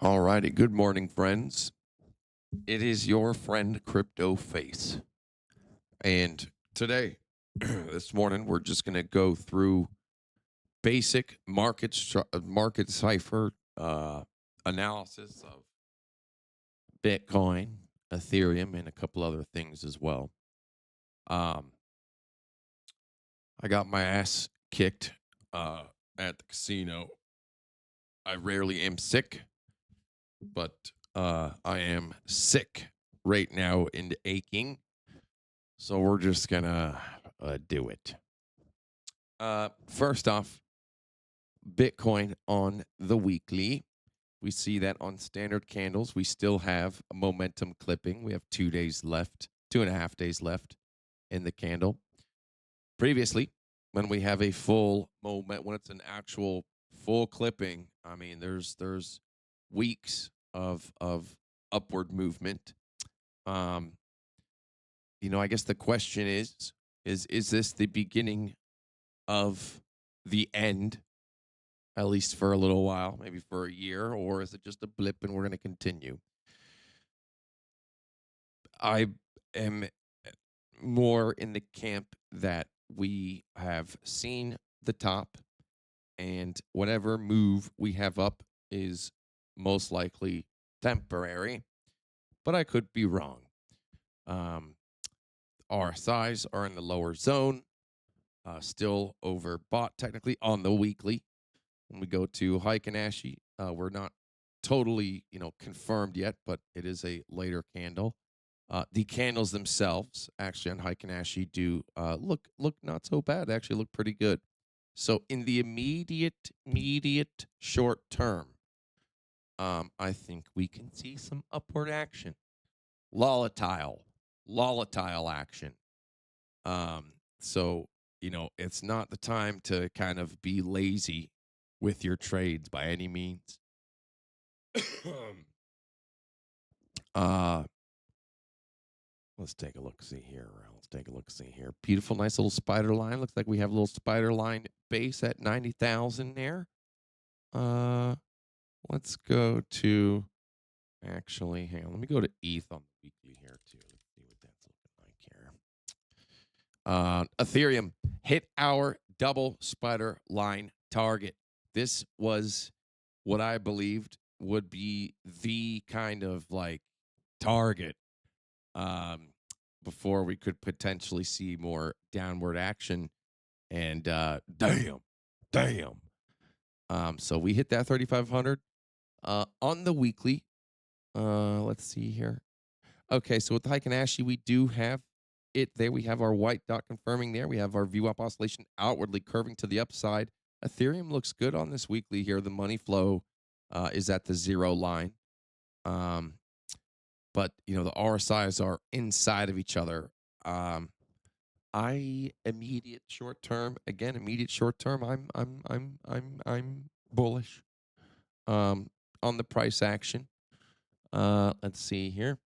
All righty. Good morning, friends. It is your friend CryptoFace. And today, this morning, we're just going to go through basic market cipher analysis of Bitcoin, Ethereum, and a couple other things as well. Um, I got my ass kicked at the casino. I rarely am sick, but I am sick right now and aching. So we're just gonna do it. First off, Bitcoin on the weekly. We see that on standard candles. We still have a momentum clipping. We have 2 days left, 2.5 days left in the candle. Previously, when we have a full moment, when it's an actual full clipping, I mean, there's weeks of upward movement. I guess the question is this the beginning of the end, at least for a little while, maybe for a year, or is it just a blip and we're going to continue? I am more in the camp that we have seen the top, and whatever move we have up is most likely temporary, but I could be wrong. Our size are in the lower zone, still overbought technically on the weekly. When we go to Heiken-Ashi, we're not totally, confirmed yet, but it is a later candle. The candles themselves, actually on Heiken-Ashi, do look not so bad. They actually look pretty good. So in the immediate short term, I think we can see some upward action, volatile action. So it's not the time to kind of be lazy with your trades by any means. Let's take a look. See here. Beautiful, nice little spider line. Looks like we have a little spider line base at 90,000 there. Let's go to. Actually, hang on. Let me go to ETH on the weekly here too. Let's see what that's looking like here. Ethereum hit our double spider line target. This was what I believed would be the kind of like target before we could potentially see more downward action. And damn. So we hit that 3,500 on the weekly. Let's see here. Okay, so with the Heiken-Ashi, we do have it there. We have our white dot confirming there. We have our VWAP oscillation outwardly curving to the upside. Ethereum looks good on this weekly here. The money flow is at the 0 line. But the RSIs are inside of each other. Immediate short term, I'm bullish on the price action. Let's see here.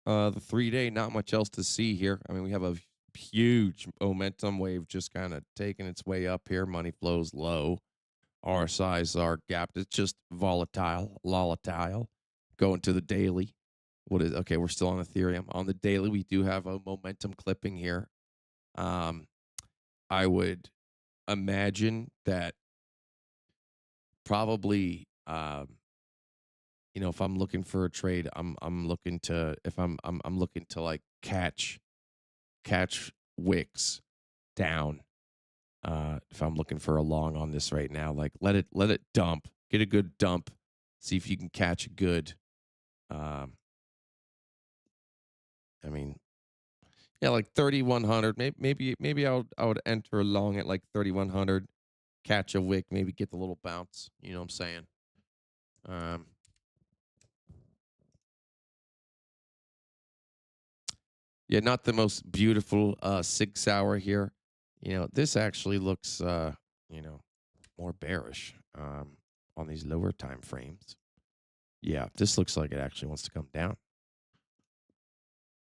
The 3-day, not much else to see here. I mean, we have a huge momentum wave just kind of taking its way up here. Money flows low. RSIs are gapped. It's just volatile. Going to the daily. Okay, we're still on Ethereum. On the daily, we do have a momentum clipping here. I would imagine that probably if I'm looking for a trade, I'm looking to like catch WEEX down. If I'm looking for a long on this right now, like let it dump, get a good dump, see if you can catch a good. I mean, yeah, like 3,100. Maybe I would enter long at like 3,100, catch a wick, maybe get the little bounce. You know what I'm saying? Yeah, not the most beautiful 6 hour here. This actually looks more bearish on these lower time frames. Yeah, this looks like it actually wants to come down.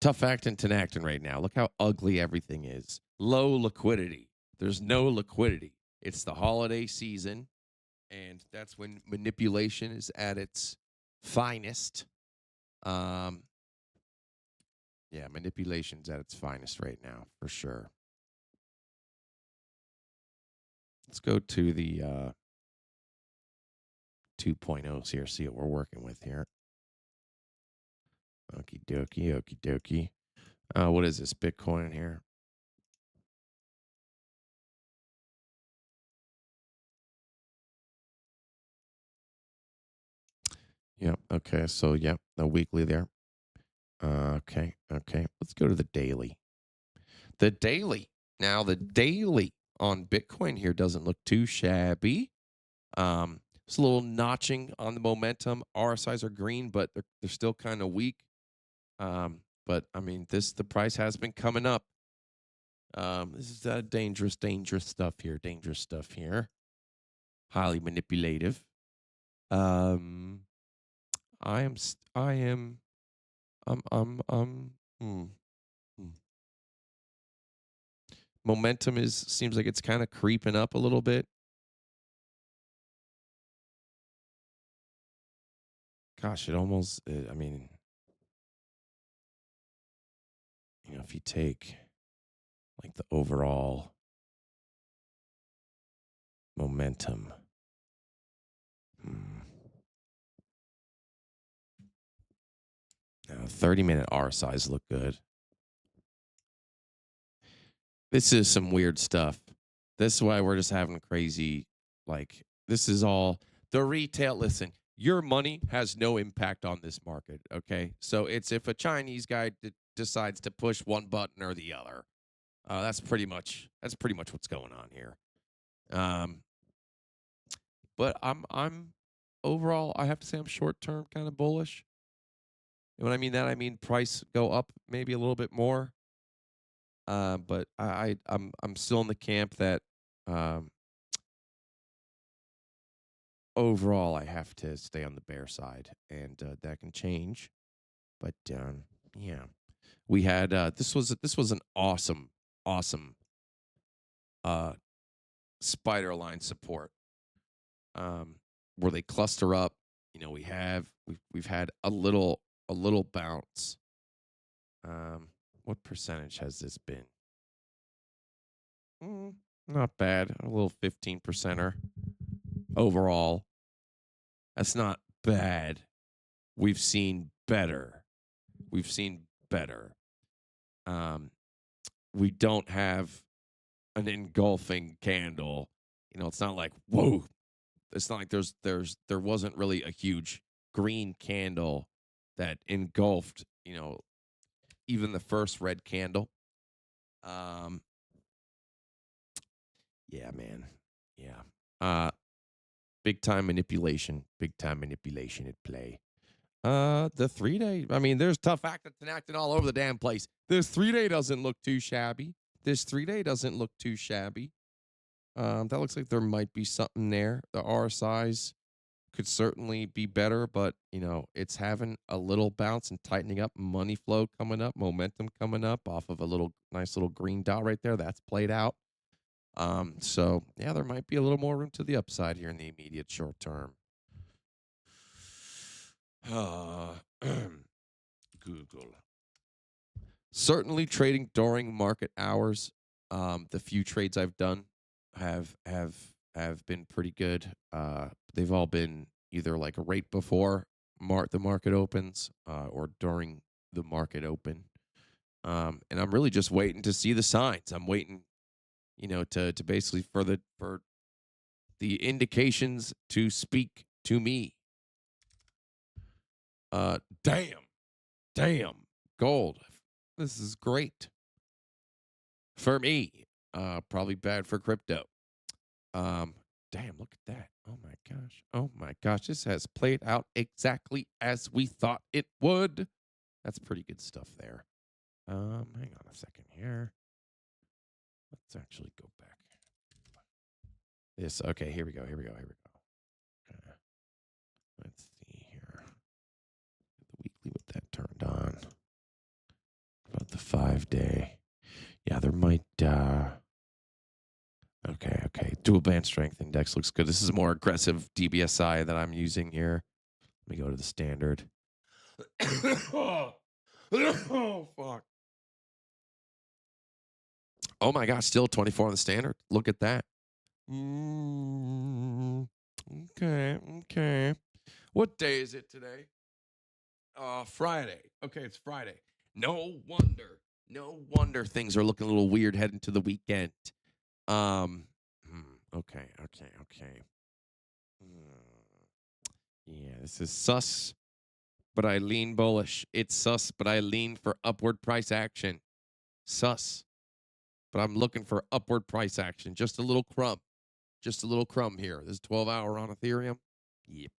Tough acting, tenactin right now. Look how ugly everything is. Low liquidity. There's no liquidity. It's the holiday season. And that's when manipulation is at its finest. Yeah, manipulation's at its finest right now, for sure. Let's go to the 2.0s here, see what we're working with here. Okie dokie, okie dokie. What is this, Bitcoin here? Yep, okay, so yep, the weekly there. Okay. Let's go to the daily. The daily. Now, the daily on Bitcoin here doesn't look too shabby. It's a little notching on the momentum. RSIs are green, but they're still kind of weak. But I mean, the price has been coming up. This is dangerous stuff here. Dangerous stuff here. Highly manipulative. I am. Momentum seems like it's kind of creeping up a little bit. Gosh, it almost. I mean, if you take like the overall momentum. 30-minute RSIs look good. This is some weird stuff. This is why we're just having crazy, like, this is all the retail. Listen, your money has no impact on this market, okay? So it's if a Chinese guy decides to push one button or the other. That's pretty much what's going on here. But I'm overall, I have to say I'm short-term kind of bullish. And when I mean that, I mean price go up maybe a little bit more. But I'm still in the camp that overall I have to stay on the bear side, and that can change. But yeah, we had this was an awesome spider line support where they cluster up. We've had a little bounce. What percentage has this been? Not bad. A little 15%er overall. That's not bad. We've seen better. We don't have an engulfing candle. It's not like, whoa. It's not like there wasn't really a huge green candle that engulfed, even the first red candle. Yeah, man. Yeah. Big time manipulation at play. The 3-day, I mean, there's tough acting and acting all over the damn place. This 3-day doesn't look too shabby. That looks like there might be something there. The RSIs could certainly be better, but it's having a little bounce and tightening up, money flow coming up, momentum coming up off of a nice little green dot right there. That's played out. So yeah, there might be a little more room to the upside here in the immediate short term. Google. Certainly trading during market hours. The few trades I've done have been pretty good. They've all been either like right before the market opens or during the market open. And I'm really just waiting to see the signs. I'm waiting, to basically for the indications to speak to me. Damn, gold. This is great for me. Probably bad for crypto. Damn, look at that. Oh my gosh. This has played out exactly as we thought it would. That's pretty good stuff there. Hang on a second here. Let's actually go back. Okay, here we go. Let's see here. The weekly with that turned on. About the 5-day. Yeah, there might Okay. Dual band strength index looks good. This is a more aggressive DBSI that I'm using here. Let me go to the standard. Oh, fuck. Oh my gosh, still 24 on the standard. Look at that. Okay. What day is it today? Friday. Okay, it's Friday. No wonder things are looking a little weird heading to the weekend. Okay. Yeah, this is sus, but I lean bullish. It's sus, but I lean for upward price action. Sus, but I'm looking for upward price action. Just a little crumb. Just a little crumb here. This is 12-hour on Ethereum. Yep.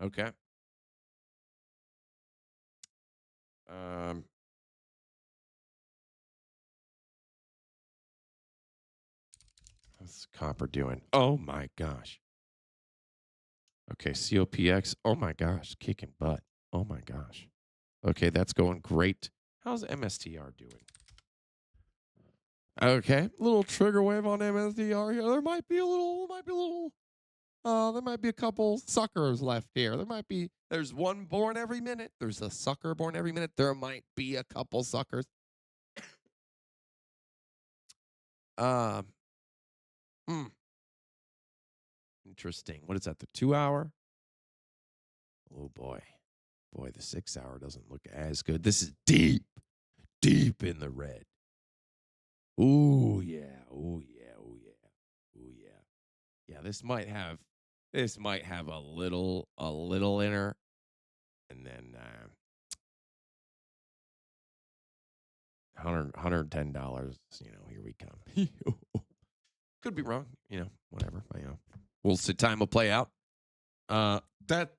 Okay. What's copper doing? Oh my gosh. Okay, COPX. Oh my gosh, kicking butt. Oh my gosh. Okay, that's going great. How's MSTR doing? Okay, little trigger wave on MSTR here. There might be a couple suckers left here. There's one born every minute. There's a sucker born every minute. There might be a couple suckers. Interesting. What is that? The 2-hour? Oh boy. Boy, the 6-hour doesn't look as good. This is deep in the red. Ooh yeah. Yeah, this might have a little inner, and then $110. Here we come. Could be wrong. Whatever. We'll see. Time will play out. That's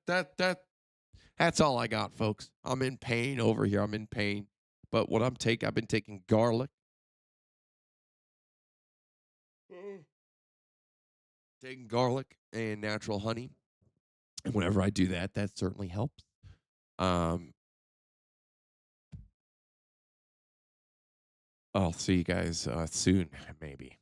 all I got, folks. I'm in pain over here. I'm in pain. But what I've been taking garlic. Taking garlic and natural honey. And whenever I do that, that certainly helps. I'll see you guys soon, maybe.